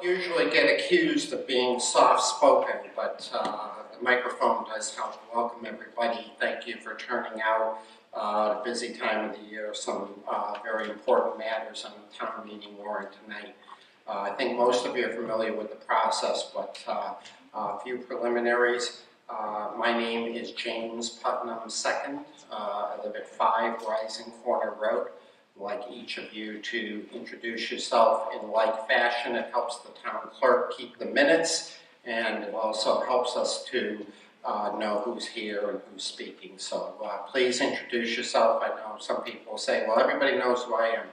usually get accused of being soft-spoken, but the microphone does help. Welcome, everybody. Thank you for turning out. A busy time of the year, some very important matters on the town meeting warrant tonight. I think most of you are familiar with the process, but a few preliminaries. My name is James Putnam II. I live at 5 Rising Corner Road. I'd like each of you to introduce yourself in like fashion. It helps the town clerk keep the minutes, and it also helps us to know who's here and who's speaking. So please introduce yourself. I know some people say, well, everybody knows who I am,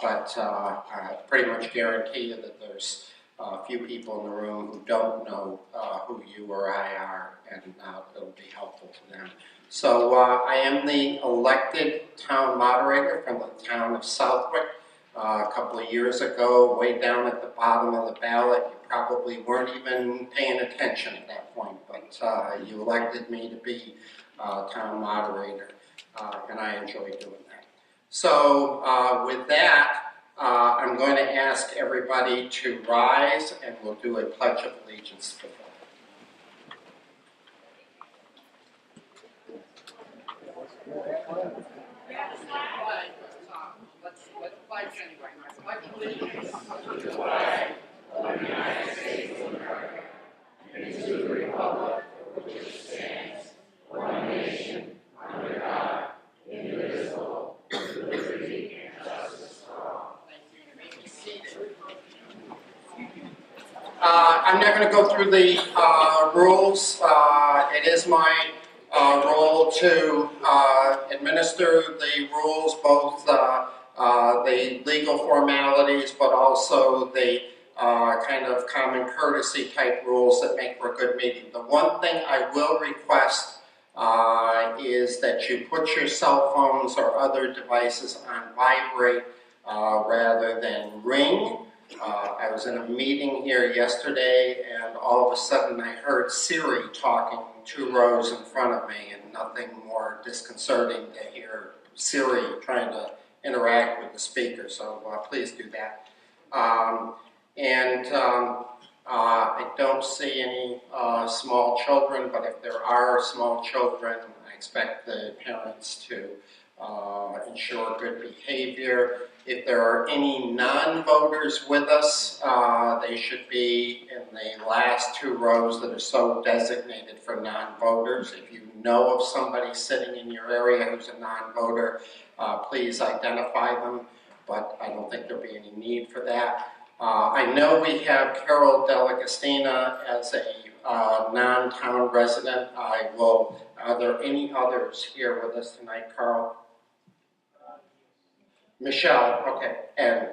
but I pretty much guarantee you that there's a few people in the room who don't know who you or I are, and it'll be helpful to them. So I am the elected town moderator from the town of Southwick. A couple of years ago, way down at the bottom of the ballot, you probably weren't even paying attention at that point, but you elected me to be town moderator, and I enjoy doing that. So with that, I'm going to ask everybody to rise, and we'll do a Pledge of Allegiance to the flag. Let's pledge anyway. I pledge allegiance to the flag of the United States of America and to the republic for which it stands, one nation, under God, indivisible, with liberty and justice for all. Thank you. You may be seated. I'm not going to go through the rules. It is my role to administer the rules, both the legal formalities, but also the kind of common courtesy type rules that make for a good meeting. The one thing I will request is that you put your cell phones or other devices on vibrate rather than ring. I was in a meeting here yesterday, and all of a sudden I heard Siri talking 2 rows in front of me, and nothing more disconcerting to hear Siri trying to interact with the speaker, so please do that. I don't see any small children, but if there are small children, I expect the parents to ensure good behavior. If there are any non-voters with us, they should be in the last 2 rows that are so designated for non-voters. If you know of somebody sitting in your area who's a non-voter, please identify them, but I don't think there'll be any need for that. I know we have Carol Dell'Agostina as a non-town resident. Are there any others here with us tonight, Carl? Michelle, okay, and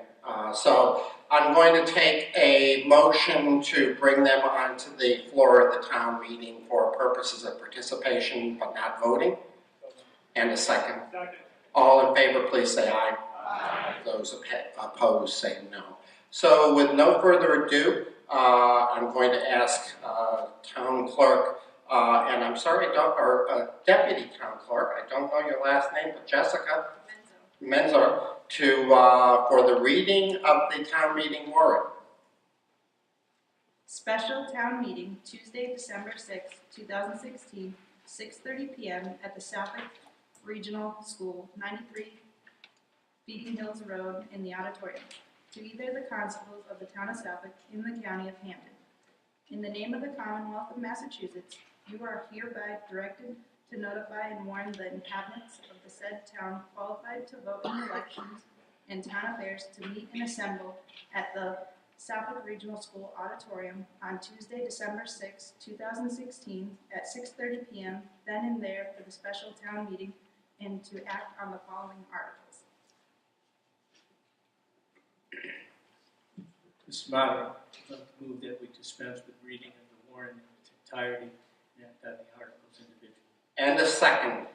so I'm going to take a motion to bring them onto the floor of the town meeting for purposes of participation but not voting. And a second. All in favor, please say aye. Aye. Those opposed say no. So with no further ado, I'm going to ask town clerk, and I'm sorry, deputy town clerk, I don't know your last name, but Jessica Menzer, for the reading of the town meeting warrant. Special town meeting, Tuesday, December 6, 2016, 6:30 p.m. at the Southwick Regional School, 93 Beacon Hills Road, in the auditorium, to either the constables of the town of Southwick in the county of Hampden. In the name of the Commonwealth of Massachusetts, you are hereby directed to notify and warn the inhabitants of the said town qualified to vote in elections and town affairs to meet and assemble at the Southwick Regional School Auditorium on Tuesday, December 6, 2016 at 6:30 p.m. then and there for the special town meeting, and to act on the following articles. Mr. Moderator, I'd like to move that we dispense with reading of the warrant in its entirety and act on the articles individually. And a second.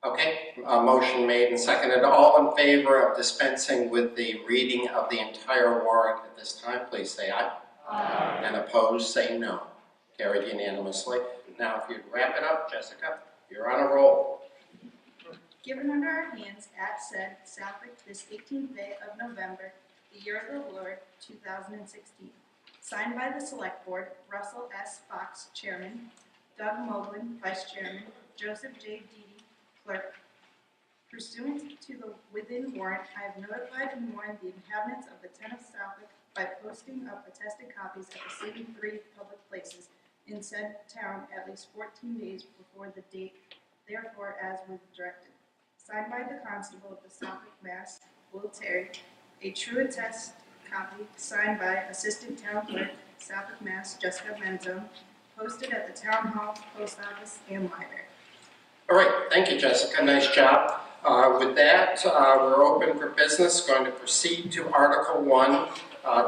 Okay, a motion made and seconded. All in favor of dispensing with the reading of the entire warrant at this time, please say aye. Aye. And opposed, say no. Carried unanimously. Now, if you'd wrap it up, Jessica, you're on a roll. Given under our hands at said Southwick this 18th day of November, the Year of the Lord 2016. Signed by the Select Board, Russell S. Fox, Chairman, Doug Moglen, Vice Chairman, Joseph J. Deedy, Clerk. Pursuant to the within warrant, I have notified and warned the inhabitants of the town of Southwick by posting of attested copies at the same 3 public places in said town at least 14 days before the date, therefore as was directed. Signed by the Constable of the Southwick, Mass. Will Terry. A true attest copy signed by Assistant Town Clerk, Southwick, Mass. Jessica Menzone. Posted at the Town Hall, Post Office, and Library. All right, thank you, Jessica. Nice job. With that, we're open for business. Going to proceed to Article 1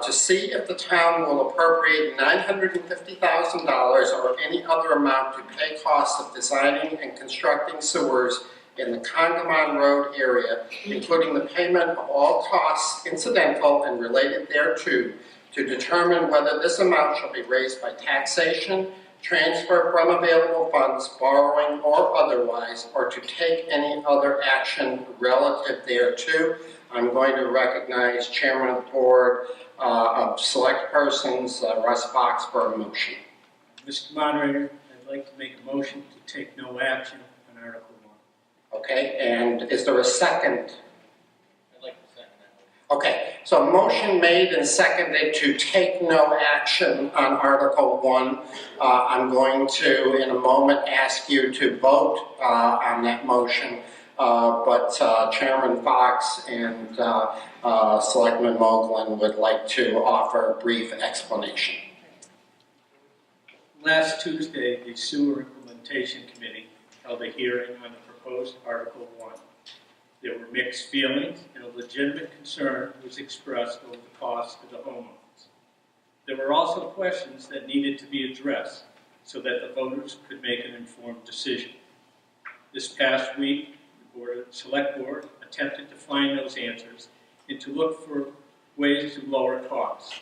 to see if the town will appropriate $950,000 or any other amount to pay costs of designing and constructing sewers in the Congamon Road area, including the payment of all costs incidental and related thereto, to determine whether this amount shall be raised by taxation, transfer from available funds, borrowing, or otherwise, or to take any other action relative thereto. I'm going to recognize Chairman of the Board of Select Persons, Russ Fox, for a motion. Mr. Moderator, I'd like to make a motion to take no action on Article 1. Okay, and is there a second? I'd like to second that. Okay, so a motion made and seconded to take no action on Article 1. I'm going to, in a moment, ask you to vote on that motion, but Chairman Fox and Selectman Moglen would like to offer a brief explanation. Last Tuesday, the Sewer Implementation Committee held a hearing on the proposed Article 1. There were mixed feelings, and a legitimate concern was expressed over the cost to the homeowners. There were also questions that needed to be addressed so that the voters could make an informed decision. This past week, the Select Board attempted to find those answers and to look for ways to lower costs.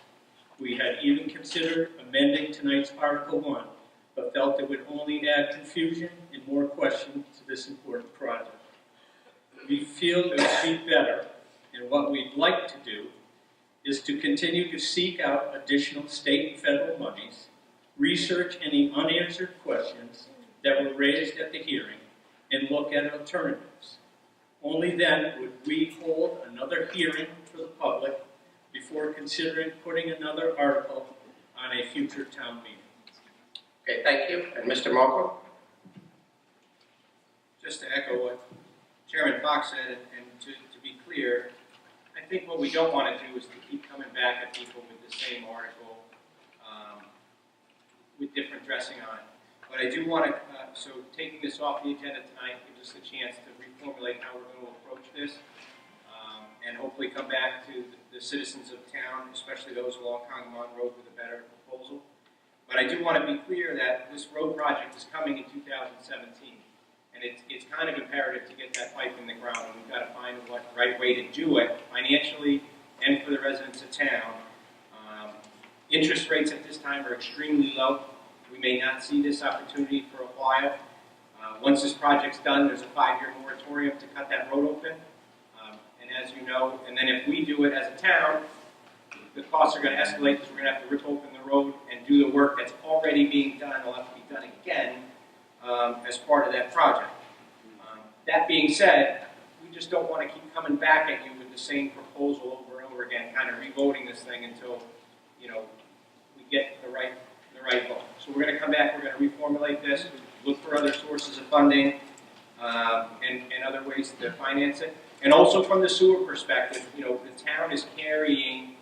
We had even considered amending tonight's Article 1, but felt it would only add confusion and more questions to this important project. We feel it would be better, and what we'd like to do is to continue to seek out additional state and federal monies, research any unanswered questions that were raised at the hearing, and look at alternatives. Only then would we hold another hearing for the public before considering putting another article on a future town meeting. Okay, thank you. And Mr. Moglen? Just to echo what Chairman Fox said, and to be clear, I think what we don't want to do is to keep coming back at people with the same article with different dressing on it. But I do want to, so taking this off the agenda tonight gives us a chance to reformulate how we're going to approach this, and hopefully come back to the citizens of town, especially those along Congamon Road, with a better proposal. But I do want to be clear that this road project is coming in 2017. And it's kind of imperative to get that pipe in the ground, and we've got to find the right way to do it financially and for the residents of town. Interest rates at this time are extremely low. We may not see this opportunity for a while. Once this project's done, there's a 5-year moratorium to cut that road open. And as you know, and then if we do it as a town, the costs are going to escalate because we're going to have to rip open the road and do the work that's already being done. It'll have to be done again. As part of that project. That being said, we just don't want to keep coming back at you with the same proposal over and over again, kind of revoting this thing until, you know, we get the right vote. So we're going to come back, we're going to reformulate this, look for other sources of funding and other ways to finance it. And also from the sewer perspective, you know, the town is carrying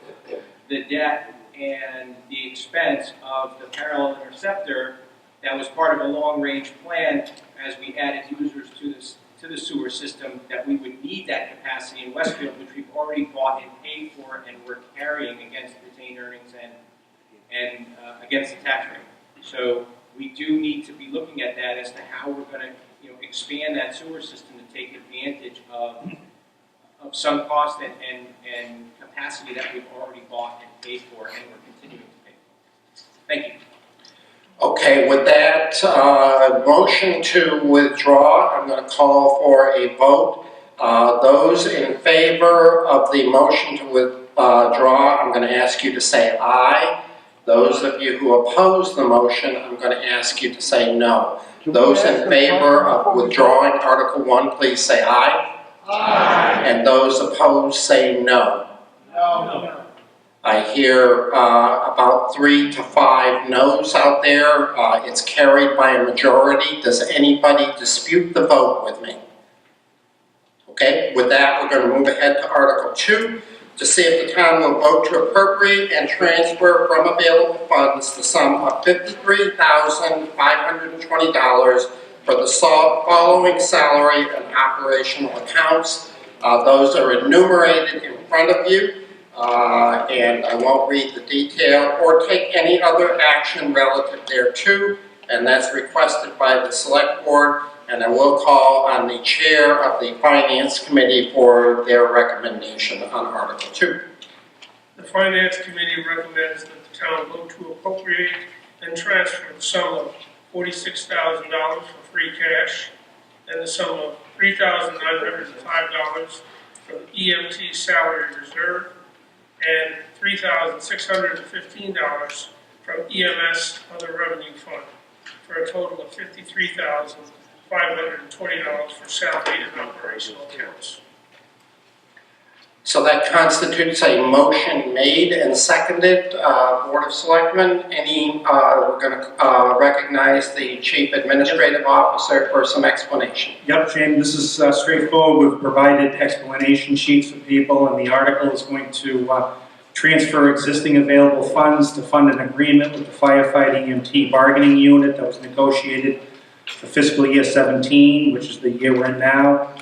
the debt and the expense of the parallel interceptor that was part of a long-range plan as we added users to the sewer system, that we would need that capacity in Westfield, which we've already bought and paid for, and we're carrying against retained earnings and against the tax rate. So we do need to be looking at that as to how we're going to, you know, expand that sewer system to take advantage of some cost and capacity that we've already bought and paid for, and we're continuing to pay for. Thank you. Okay, with that motion to withdraw, I'm going to call for a vote. Those in favor of the motion to withdraw, I'm going to ask you to say aye. Those of you who oppose the motion, I'm going to ask you to say no. Those in favor of withdrawing Article 1, please say aye. Aye. And those opposed say no. No. I hear about 3 to 5 no's out there. It's carried by a majority. Does anybody dispute the vote with me? Okay, with that, we're going to move ahead to Article 2 to see if the town will vote to appropriate and transfer from available funds the sum of $53,520 for the following salary and operational accounts. Those are enumerated in front of you. And I won't read the detail or take any other action relative thereto, and that's requested by the Select Board, and I will call on the Chair of the Finance Committee for their recommendation on Article 2. The Finance Committee recommends that the town vote to appropriate and transfer the sum of $46,000 for free cash and the sum of $3,905 from the EMT salary reserve and $3,615 from EMS other revenue fund, for a total of $53,520 for salary and operational accounts. So that constitutes a motion made and seconded. Board of Selectmen, we're going to recognize the Chief Administrative Officer for some explanation. Yep, Shane, this is straightforward. We've provided explanation sheets for people, and the article is going to transfer existing available funds to fund an agreement with the firefighting EMT bargaining unit that was negotiated for fiscal year 17, which is the year we're in now.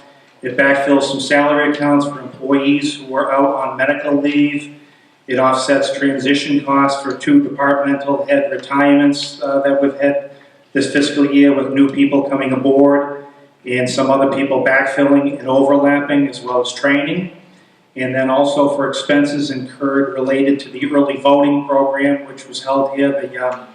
It backfills some salary accounts for employees who are out on medical leave. It offsets transition costs for 2 departmental head retirements that we've had this fiscal year with new people coming aboard and some other people backfilling and overlapping, as well as training. And then also for expenses incurred related to the early voting program, which was held here the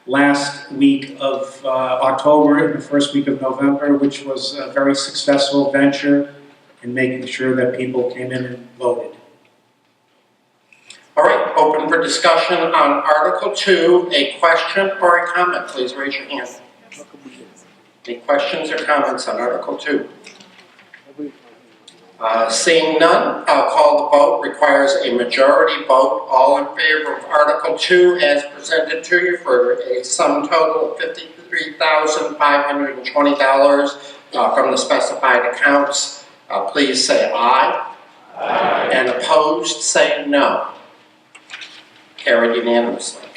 last week of October and the first week of November, which was a very successful venture in making sure that people came in and voted. All right, open for discussion on Article 2. A question or a comment, please raise your hand. Any questions or comments on Article 2? Seeing none, I'll call the vote. Requires a majority vote. All in favor of Article 2 as presented to you for a sum total of $53,520 from the specified accounts, please say aye. Aye. And opposed, say no. Carried unanimously.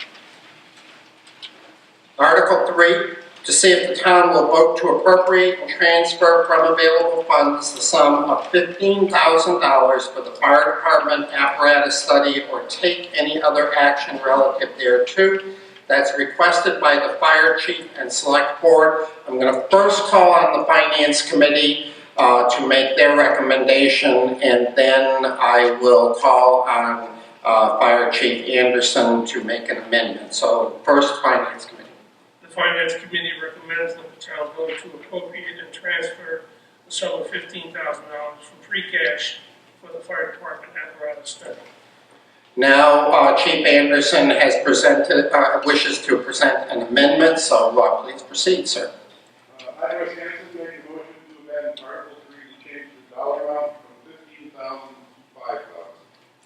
Article 3, to see if the town will vote to appropriate and transfer from available funds the sum of $15,000 for the fire department apparatus study or take any other action relative thereto. That's requested by the Fire Chief and Select Board. I'm going to first call on the Finance Committee to make their recommendation, and then I will call on Fire Chief Anderson to make an amendment. So first, Finance Committee. The Finance Committee recommends that the town vote to appropriate and transfer the sum of $15,000 from free cash for the fire department apparatus study. Now, Chief Anderson has wishes to present an amendment, so please proceed, sir. I was asking to make a motion to amend Article 3 to change the dollar amount from $15,000 to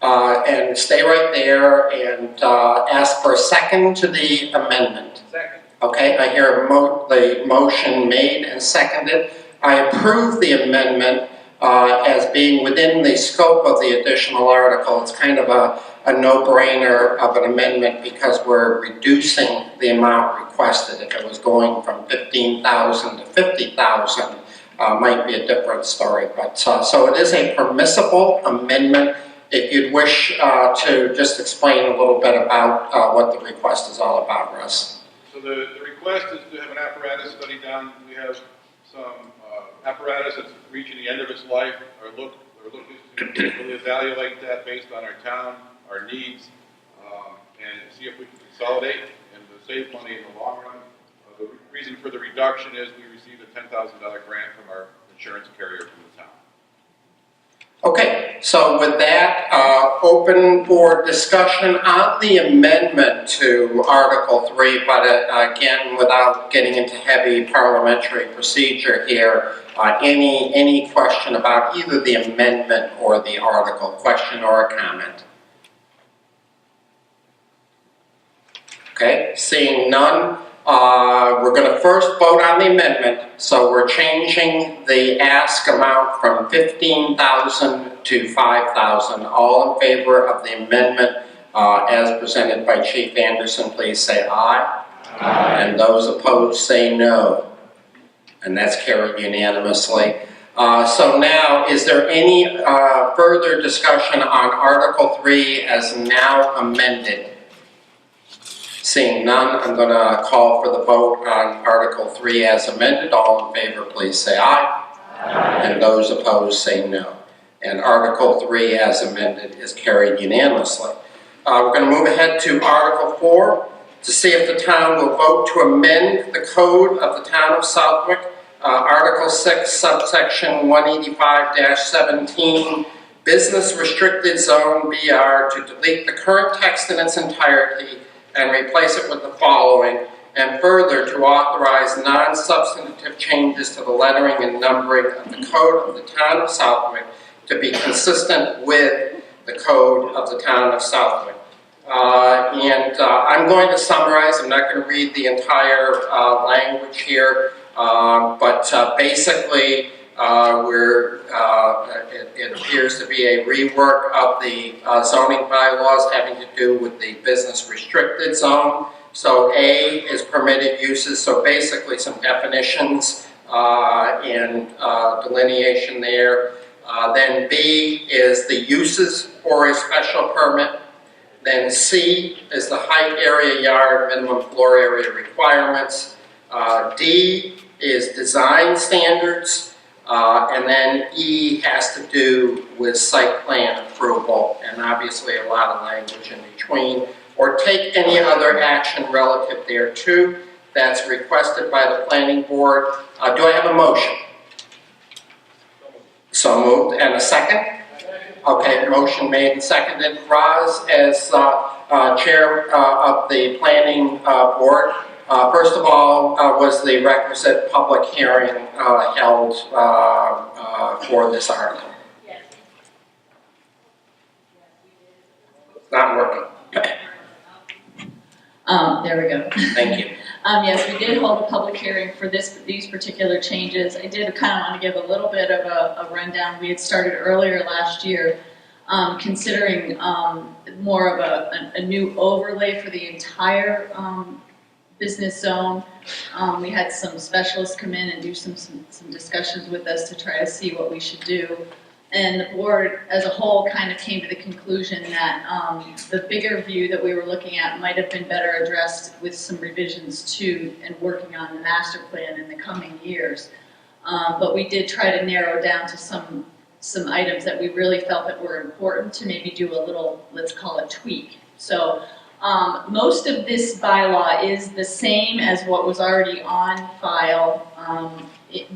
$5,000. And stay right there and ask for a second to the amendment. Second. Okay, I hear the motion made and seconded. I approve the amendment as being within the scope of the additional article. It's kind of a no-brainer of an amendment because we're reducing the amount requested. If it was going from $15,000 to $50,000, might be a different story. But so it is a permissible amendment. If you'd wish to just explain a little bit about what the request is all about, Russ. So the request is to have an apparatus study done. We have some apparatus that's reaching the end of its life. We're looking to really evaluate that based on our town, our needs, and see if we can consolidate and save money in the long run. The reason for the reduction is we received a $10,000 grant from our insurance carrier from the town. Okay, so with that, open for discussion on the amendment to Article 3, but again, without getting into heavy parliamentary procedure here, any question about either the amendment or the article, question or a comment? Okay, seeing none, we're going to first vote on the amendment. So we're changing the ask amount from $15,000 to $5,000. All in favor of the amendment as presented by Chief Anderson, please say aye. Aye. And those opposed say no. And that's carried unanimously. So now, is there any further discussion on Article 3 as now amended? Seeing none, I'm going to call for the vote on Article 3 as amended. All in favor, please say aye. Aye. And those opposed say no. And Article 3 as amended is carried unanimously. We're going to move ahead to Article 4 to see if the town will vote to amend the code of the town of Southwick, Article 6, subsection 185-17, Business Restricted Zone BR, to delete the current text in its entirety and replace it with the following, and further to authorize non-substantive changes to the lettering and numbering of the code of the town of Southwick to be consistent with the code of the town of Southwick. I'm going to summarize. I'm not going to read the entire language here, but basically it appears to be a rework of the zoning bylaws having to do with the business restricted zone. So A is permitted uses, so basically some definitions and delineation there. Then B is the uses for a special permit. Then C is the height, area, yard, minimum floor area requirements. D is design standards. And then E has to do with site plan approval, and obviously a lot of language in between, or take any other action relative thereto that's requested by the planning board. Do I have a motion? So moved. And a second? Okay, motion made and seconded. Roz, as chair of the planning board, first of all, was the requisite public hearing held for this article? Yes. Not working. There we go. Thank you. Yes, we did hold a public hearing for these particular changes. I did kind of want to give a little bit of a rundown. We had started earlier last year, considering more of a new overlay for the entire business zone. We had some specialists come in and do some discussions with us to try to see what we should do. And the board as a whole kind of came to the conclusion that the bigger view that we were looking at might have been better addressed with some revisions to and working on the master plan in the coming years. But we did try to narrow down to some items that we really felt that were important to maybe do a little, let's call it tweak. So most of this bylaw is the same as what was already on file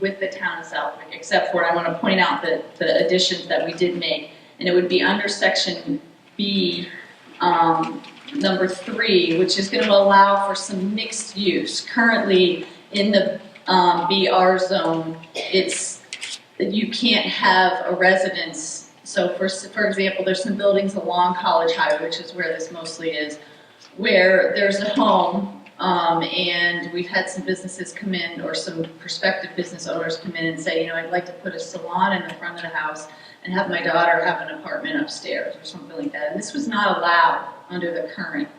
with the town of Southwick, except for I want to point out the additions that we did make, and it would be under section B, number 3, which is going to allow for some mixed use. Currently in the BR zone, you can't have a residence. So for example, there's some buildings along College Highway, which is where this mostly is, where there's a home, and we've had some businesses come in, or some prospective business owners come in and say, you know, I'd like to put a salon in the front of the house and have my daughter have an apartment upstairs or something like that. And this was not allowed under the current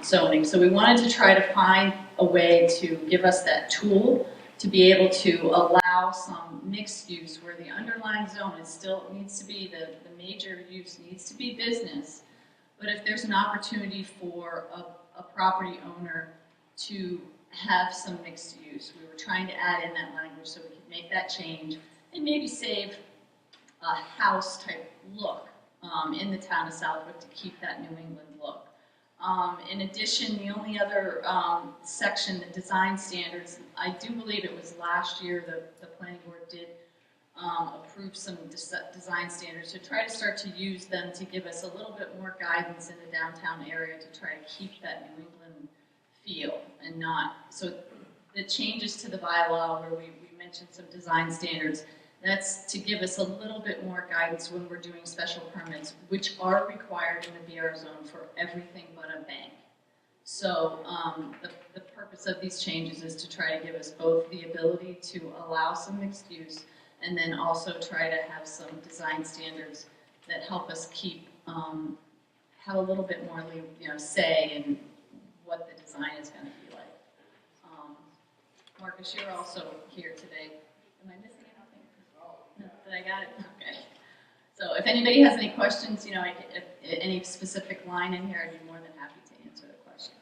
zoning. So we wanted to try to find a way to give us that tool to be able to allow some mixed use where the underlying zone is still needs to be the major use needs to be business. But if there's an opportunity for a property owner to have some mixed use, we were trying to add in that language so we could make that change and maybe save a house type look in the town of Southwick to keep that New England look. In addition, the only other section, the design standards, I do believe it was last year the planning board did approve some design standards to try to start to use them to give us a little bit more guidance in the downtown area to try to keep that New England feel and not, so the changes to the bylaw where we mentioned some design standards, that's to give us a little bit more guidance when we're doing special permits, which are required in the BR zone for everything but a bank. So the purpose of these changes is to try to give us both the ability to allow some mixed use and then also try to have some design standards that help us keep, have a little bit more, say in what the design is going to be like. Marcus, you're also here today. Am I missing anything? No, did I got it? Okay. So if anybody has any questions, if any specific line in here, I'd be more than happy to answer the question.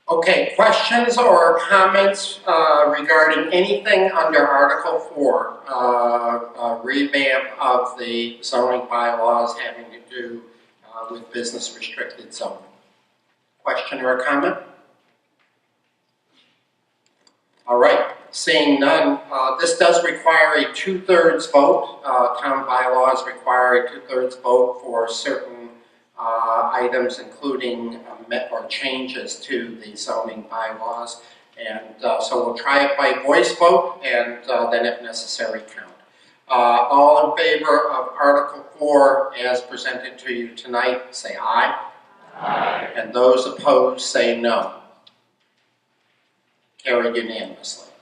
Okay, questions or comments regarding anything under Article 4, revamp of the zoning bylaws having to do with business restricted zoning? Question or a comment? All right, seeing none, this does require a 2/3 vote. Town bylaws require a 2/3 vote for certain items, including or changes to the zoning bylaws. And so we'll try it by voice vote and then if necessary count. All in favor of Article 4 as presented to you tonight, say aye. Aye. And those opposed say no. Carried unanimously.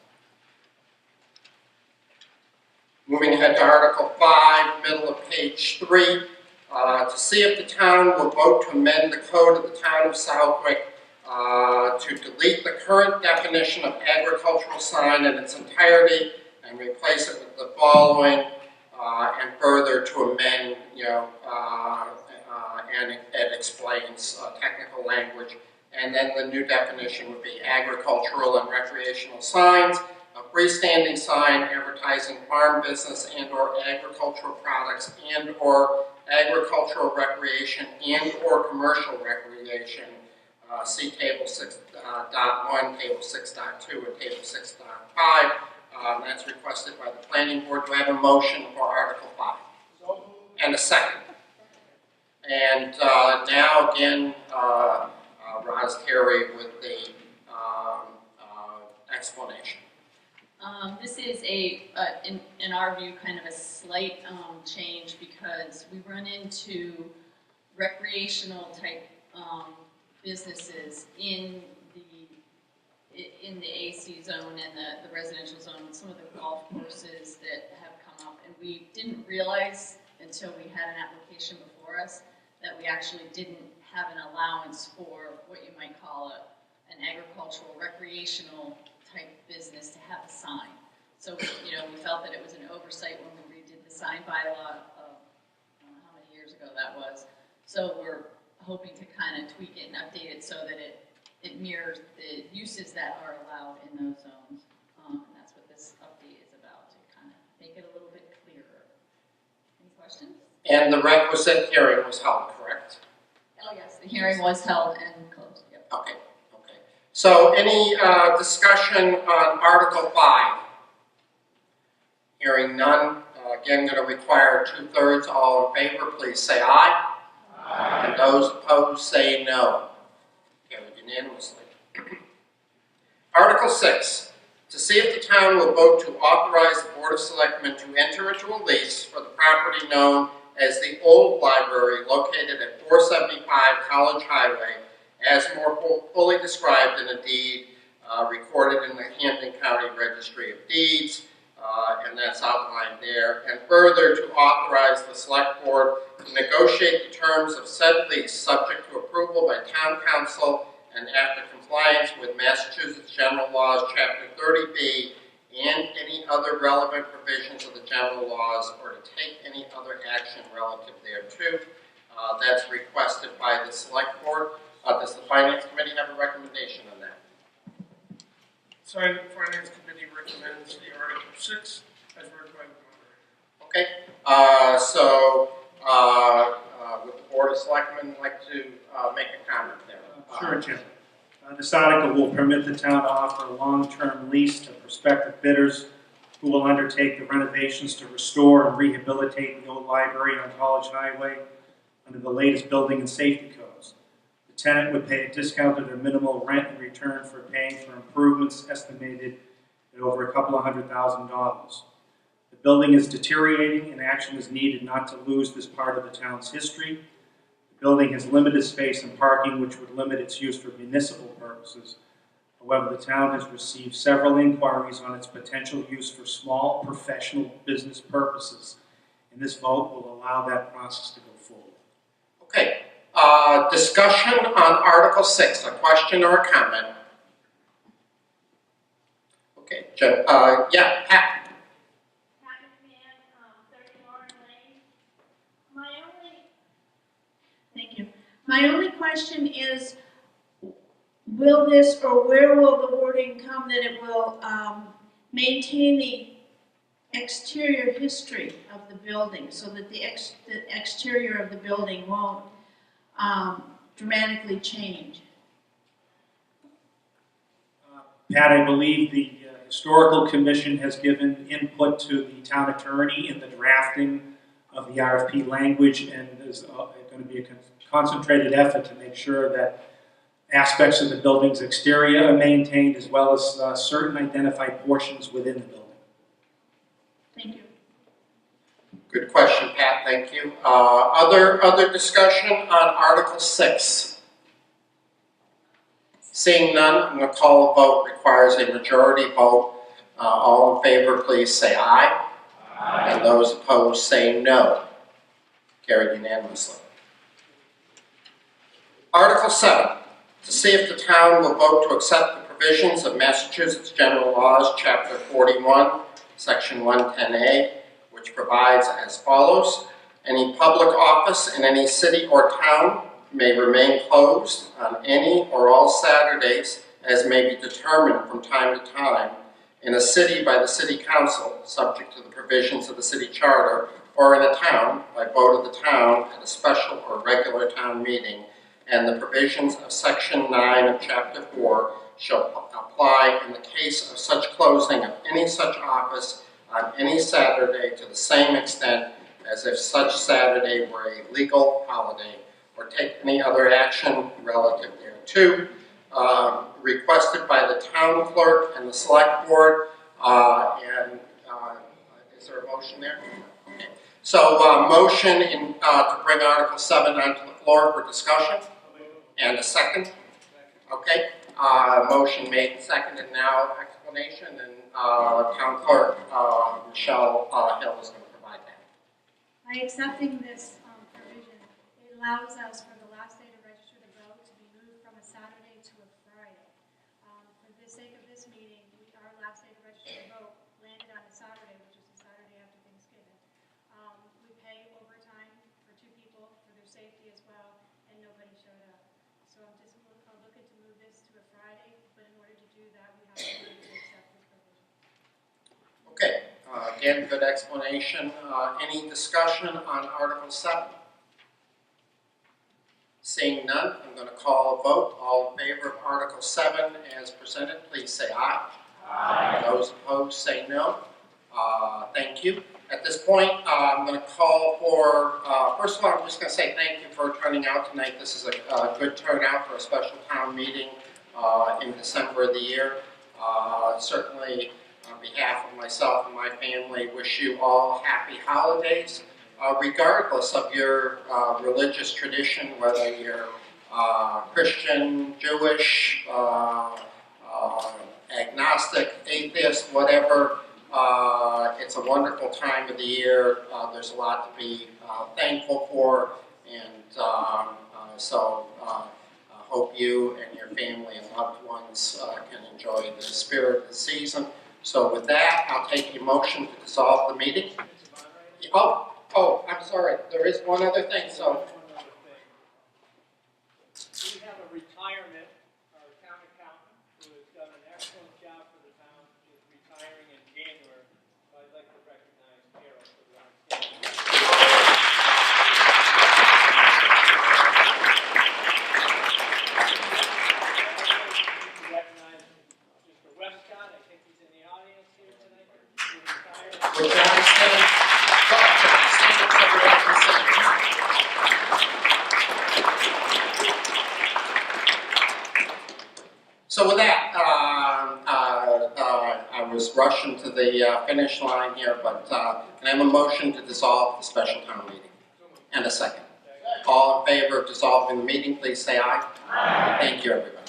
Moving ahead to Article 5, middle of page 3. To see if the town will vote to amend the code of the town of Southwick to delete the current definition of agricultural sign in its entirety and replace it with the following, and further to amend, and it explains technical language. And then the new definition would be agricultural and recreational signs, a freestanding sign advertising farm business and or agricultural products and or agricultural recreation and or commercial recreation. See Table 6.1, Table 6.2, and Table 6.5. That's requested by the Planning Board. Do I have a motion for Article 5? And a second. And now again, Roz Terry with the explanation. This is in our view, kind of a slight change because we run into recreational type businesses in the AC zone and the residential zone, some of the golf courses that have come up, and we didn't realize until we had an application before us that we actually didn't have an allowance for what you might call an agricultural, recreational type business to have a sign. So, we felt that it was an oversight when we redid the sign bylaw of, I don't know how many years ago that was. So we're hoping to kind of tweak it and update it so that it mirrors the uses that are allowed in those zones. And that's what this update is about, to kind of make it a little bit clearer. Any questions? And the requisite hearing was held, correct? Oh yes, the hearing was held and closed. Yep. Okay. So any discussion on Article 5? Hearing none. Again, going to require 2/3. All in favor, please say aye. Aye. And those opposed say no. Carried unanimously. Article 6. To see if the town will vote to authorize the Board of Selectmen to enter into a lease for the property known as the Old Library located at 475 College Highway, as more fully described in a deed recorded in the Hampden County Registry of Deeds, and that's outlined there. And further, to authorize the Select Board to negotiate the terms of said lease subject to approval by Town Council and after compliance with Massachusetts General Laws, Chapter 30B, and any other relevant provisions of the general laws, or to take any other action relative thereto. That's requested by the Select Board. Does the Finance Committee have a recommendation on that? Finance Committee recommends the Article 6 as read by the moderator. Okay. Would the Board of Selectmen like to make a comment there? Sure, Jim. This article will permit the town to offer a long-term lease to prospective bidders who will undertake the renovations to restore and rehabilitate the old library on College Highway under the latest building and safety codes. The tenant would pay a discounted or minimal rent in return for paying for improvements estimated at over a couple of $100,000. The building is deteriorating and action is needed not to lose this part of the town's history. The building has limited space and parking, which would limit its use for municipal purposes. However, the town has received several inquiries on its potential use for small professional business purposes, and this vote will allow that process to go forward. Okay, discussion on Article 6, a question or a comment? Okay, yeah, Pat. Thank you. My only question is, will this, or where will the wording come that it will maintain the exterior history of the building so that the exterior of the building won't dramatically change? Pat, I believe the Historical Commission has given input to the town attorney in the drafting of the RFP language, and there's going to be a concentrated effort to make sure that aspects of the building's exterior are maintained, as well as certain identified portions within the building. Thank you. Good question, Pat, thank you. Other discussion on Article 6? Seeing none, I'm going to call a vote. Requires a majority vote. All in favor, please say aye. Aye. And those opposed say no. Carried unanimously. Article 7. To see if the town will vote to accept the provisions of Massachusetts General Laws, Chapter 41, Section 110A, which provides as follows. Any public office in any city or town may remain closed on any or all Saturdays as may be determined from time to time in a city by the City Council, subject to the provisions of the city charter, or in a town by vote of the town at a special or regular town meeting, and the provisions of Section 9 of Chapter 4 shall apply in the case of such closing of any such office on any Saturday to the same extent as if such Saturday were a legal holiday, or take any other action relative thereto, requested by the town clerk and the select board. Is there a motion there? Okay. So motion to bring Article 7 onto the floor for discussion. And a second? Okay. Motion made and seconded. Now explanation, and town clerk Michelle Hill is going to provide that. By accepting this provision, it allows us for the last day to register to vote to be moved from a Saturday to a Friday. For the sake of this meeting, our last day to register to vote landed on a Saturday, which is the Saturday after Thanksgiving. We pay overtime for 2 people for their safety as well, and nobody showed up. So I'm just looking to move this to a Friday, but in order to do that, we have to accept this provision. Okay. Again, good explanation. Any discussion on Article 7? Seeing none, I'm going to call a vote. All in favor of Article 7 as presented, please say aye. Aye. Those opposed say no. Thank you. At this point, I'm going to call for, first of all, I'm just going to say thank you for turning out tonight. This is a good turnout for a special town meeting in December of the year. Certainly, on behalf of myself and my family, wish you all happy holidays, regardless of your religious tradition, whether you're Christian, Jewish, agnostic, atheist, whatever. It's a wonderful time of the year. There's a lot to be thankful for, and so I hope you and your family and loved ones can enjoy the spirit of the season. So with that, I'll take a motion to dissolve the meeting. Oh, I'm sorry. There is one other thing. So we have a retirement, our town accountant, who has done an excellent job for the town, is retiring in January. So I'd like to recognize Carol for the outstanding. Recognize Mr. Westcott. I think he's in the audience here tonight. So with that, I was rushing to the finish line here, but can I have a motion to dissolve the special town meeting? And a second. All in favor of dissolving the meeting, please say aye. Aye. Thank you, everybody.